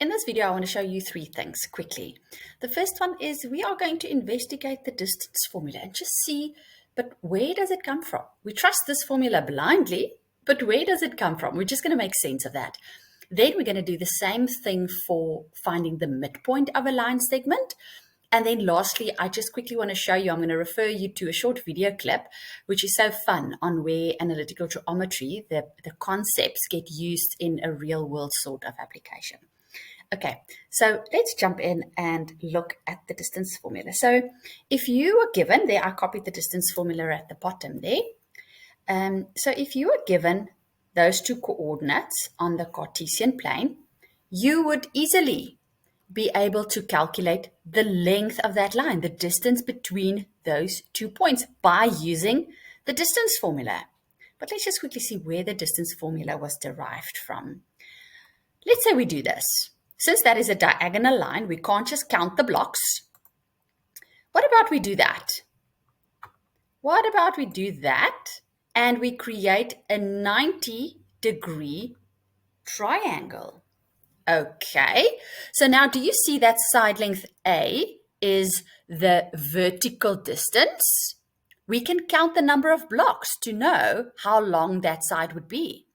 In this video, I want to show you three things quickly. The first one is we are going to investigate the distance formula and just see, but where does it come from? We trust this formula blindly, but where does it come from? We're just going to make sense of that. Then we're going to do the same thing for finding the midpoint of a line segment. And then lastly, I just quickly want to show you, I'm going to refer you to a short video clip, which is so fun on where analytical geometry, the concepts get used in a real world sort of application. Okay, so let's jump in and look at the distance formula. So if you were given, there I copied the distance formula at the bottom there. So if you were given those two coordinates on the Cartesian plane, you would easily be able to calculate the length of that line, the distance between those 2 points by using the distance formula. But let's just quickly see where the distance formula was derived from. Let's say we do this. Since that is a diagonal line, we can't just count the blocks. What about we do that? What about we do that and we create a 90-degree triangle? Okay, so now do you see that side length A is the vertical distance? We can count the number of blocks to know how long that side would be.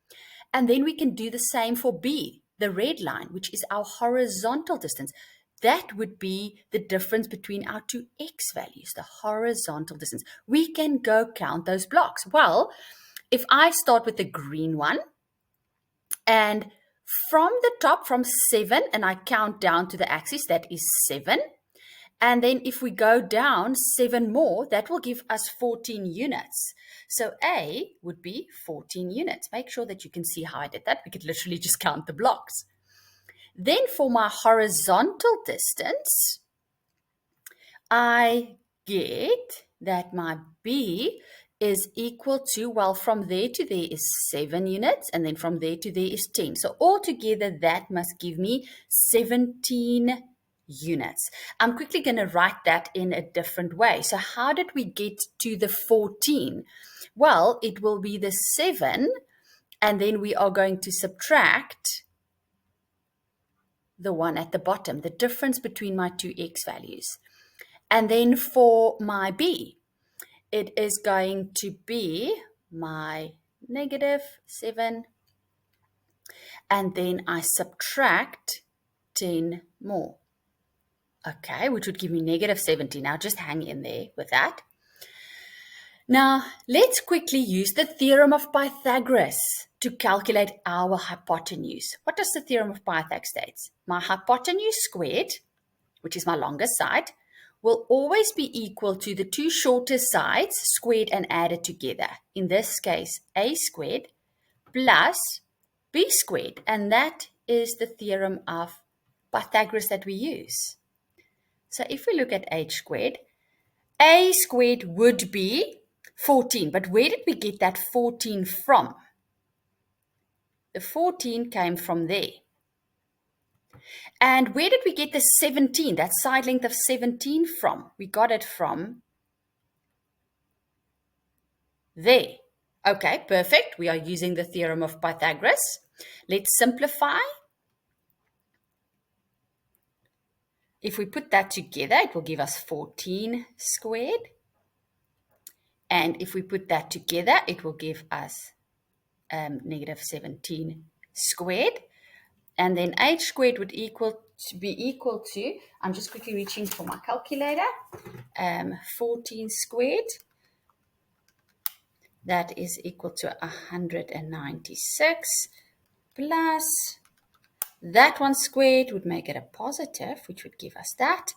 And then we can do the same for B, the red line, which is our horizontal distance. That would be the difference between our two x values, the horizontal distance. We can go count those blocks. Well, if I start with the green one, and from the top, from 7, and I count down to the axis, that is 7. And then if we go down 7 more, that will give us 14 units. So A would be 14 units. Make sure that you can see how I did that. We could literally just count the blocks. Then for my horizontal distance, I get that my B is equal to, well, from there to there is 7 units, and then from there to there is 10. So altogether, that must give me 17 units. I'm quickly going to write that in a different way. So how did we get to the 14? Well, it will be the 7, and then we are going to subtract the one at the bottom, the difference between my two x values. And then for my B, it is going to be my -7, and then I subtract 10 more. Okay, which would give me -17. Now just hang in there with that. Now, let's quickly use the theorem of Pythagoras to calculate our hypotenuse. What does the theorem of Pythagoras state? My hypotenuse squared, which is my longest side, will always be equal to the two shorter sides squared and added together. In this case, a squared plus b squared. And that is the theorem of Pythagoras that we use. So if we look at h squared, a squared would be 14. But where did we get that 14 from? The 14 came from there. And where did we get the 17, that side length of 17 from? We got it from there. Okay, perfect. We are using the theorem of Pythagoras. Let's simplify. If we put that together, it will give us 14 squared. And if we put that together, it will give us -17 squared. And then h squared would be equal to, I'm just quickly reaching for my calculator, 14 squared. That is equal to 196 plus that one squared would make it a positive, which would give us that.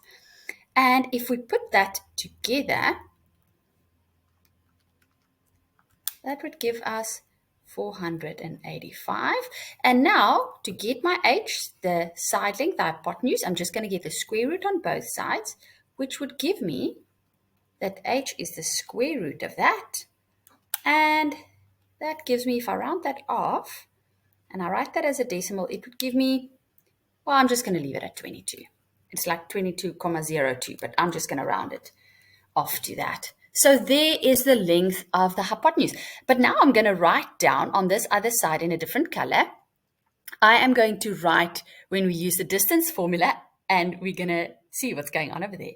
And if we put that together, that would give us 485. And now, to get my h, the side length, the hypotenuse, I'm just going to get the square root on both sides, which would give me that h is the square root of that. And that gives me, if I round that off, and I write that as a decimal, it would give me, well, I'm just going to leave it at 22. It's like 22,02, but I'm just going to round it off to that. So there is the length of the hypotenuse. But now I'm going to write down on this other side in a different color I am going to write when we use the distance formula, and we're going to see what's going on over there.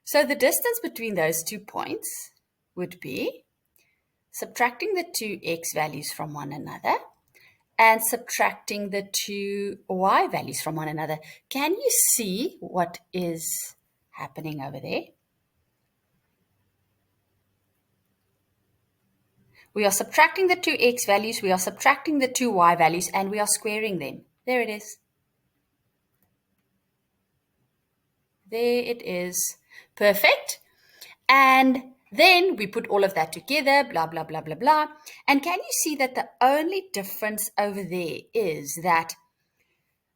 So the distance between those 2 points would be subtracting the two x values from one another and subtracting the two y values from one another. Can you see what is happening over there? We are subtracting the two x values, we are subtracting the two y values, and we are squaring them. There it is. There it is. Perfect. And then we put all of that together, blah, blah, blah, blah, blah. And can you see that the only difference over there is that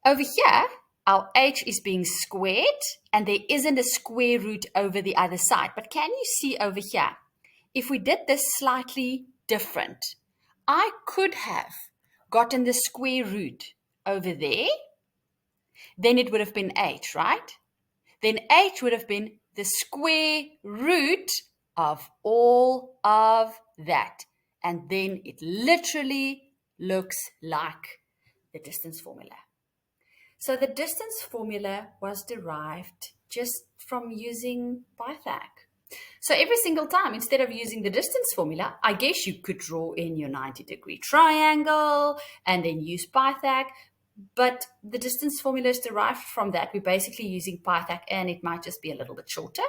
over here, our h is being squared, and there isn't a square root over the other side. But can you see over here, if we did this slightly different, I could have gotten the square root over there, then it would have been h, right? Then h would have been the square root of all of that. And then it literally looks like the distance formula. So the distance formula was derived just from using Pythag. So every single time, instead of using the distance formula, I guess you could draw in your 90-degree triangle and then use Pythag. But the distance formula is derived from that. We're basically using Pythag, and it might just be a little bit shorter.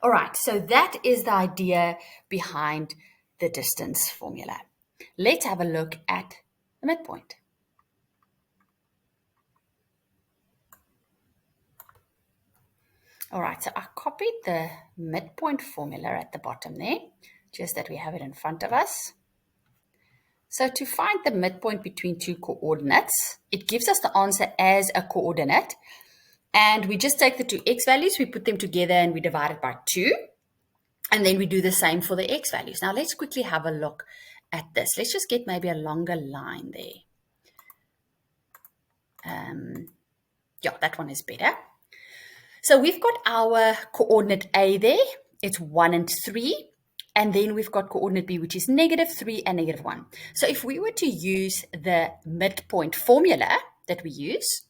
All right, so that is the idea behind the distance formula. Let's have a look at the midpoint. All right, so I copied the midpoint formula at the bottom there, just that we have it in front of us. So to find the midpoint between two coordinates, it gives us the answer as a coordinate. And we just take the two x values, we put them together, and we divide it by 2. And then we do the same for the x values. Now let's quickly have a look at this. Let's just get maybe a longer line there. Yeah, that one is better. So we've got our coordinate A there. It's 1 and 3. And then we've got coordinate B, which is -3 and -1. So if we were to use the midpoint formula that we use,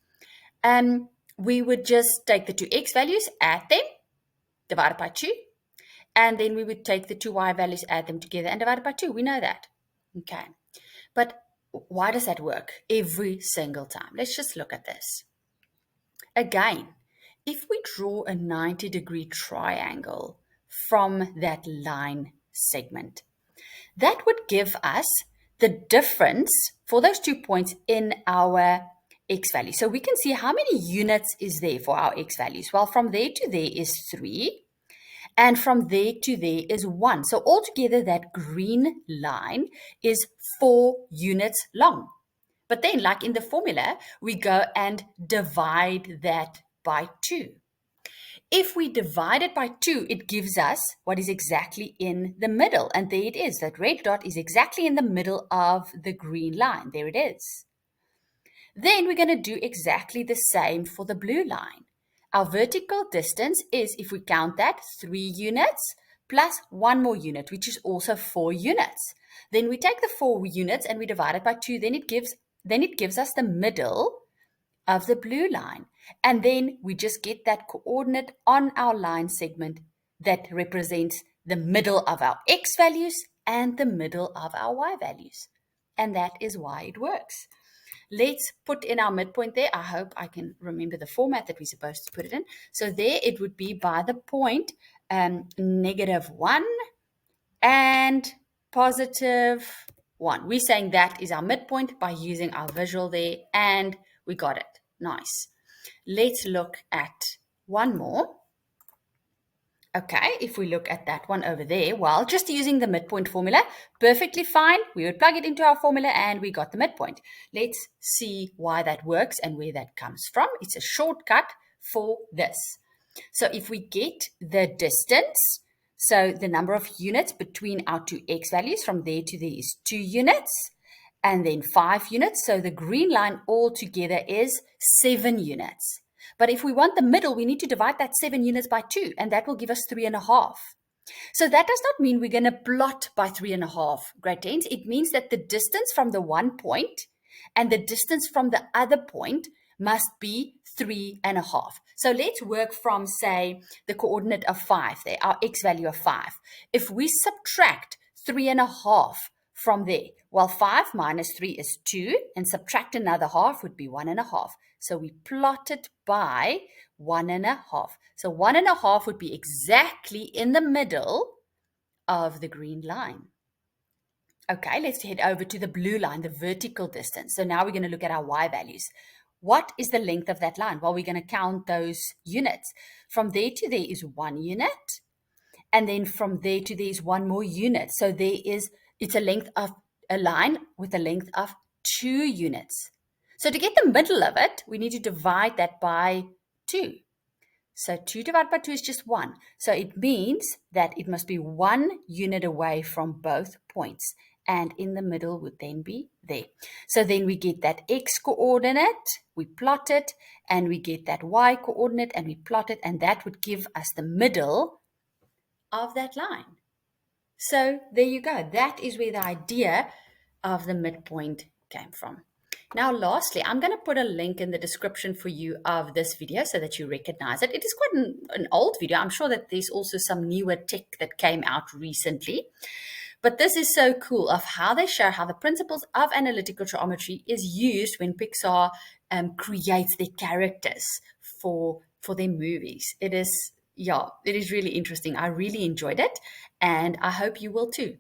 we would just take the two x values, add them, divide it by 2. And then we would take the two y values, add them together, and divide it by 2. We know that. Okay. But why does that work every single time? Let's just look at this. Again, if we draw a 90-degree triangle from that line segment, that would give us the difference for those 2 points in our x value. So we can see how many units is there for our x values. Well, from there to there is 3, and from there to there is 1. So altogether, that green line is 4 units long. But then, like in the formula, we go and divide that by 2. If we divide it by 2, it gives us what is exactly in the middle. And there it is. That red dot is exactly in the middle of the green line. There it is. Then we're going to do exactly the same for the blue line. Our vertical distance is, if we count that, 3 units plus 1 more unit, which is also 4 units. Then we take the 4 units and we divide it by 2. Then it gives us the middle of the blue line. And then we just get that coordinate on our line segment that represents the middle of our x values and the middle of our y values. And that is why it works. Let's put in our midpoint there. I hope I can remember the format that we're supposed to put it in. So there it would be by the point -1 and +1. We're saying that is our midpoint by using our visual there, and we got it. Nice. Let's look at one more. Okay, if we look at that one over there, well, just using the midpoint formula, perfectly fine. We would plug it into our formula and we got the midpoint. Let's see why that works and where that comes from. It's a shortcut for this. So if we get the distance, so the number of units between our two x values, from there to there is 2 units, and then 5 units. So the green line altogether is 7 units. But if we want the middle, we need to divide that 7 units by 2, and that will give us 3.5. So that does not mean we're going to plot by 3.5 grade 10s. It means that the distance from the 1 point and the distance from the other point must be 3.5. So let's work from, say, the coordinate of 5 there, our x value of 5. If we subtract 3.5 from there, well, 5 minus 3 is 2, and subtract another half would be 1.5. So we plot it by 1.5. So 1.5 would be exactly in the middle of the green line. Okay, let's head over to the blue line, the vertical distance. So now we're going to look at our y values. What is the length of that line? Well, we're going to count those units. From there to there is 1 unit, and then from there to there is 1 more unit. So it's a length of a line with a length of 2 units. So to get the middle of it, we need to divide that by 2. So 2 divided by 2 is just 1. So it means that it must be 1 unit away from both points. And in the middle would then be there. So then we get that x coordinate, we plot it, and we get that y coordinate, and we plot it, and that would give us the middle of that line. So there you go. That is where the idea of the midpoint came from. Now, lastly, I'm going to put a link in the description for you of this video so that you recognize it. It is quite an old video. I'm sure that there's also some newer tech that came out recently. But this is so cool of how they show how the principles of analytical geometry is used when Pixar creates their characters for their movies. It is really interesting. I really enjoyed it, and I hope you will too.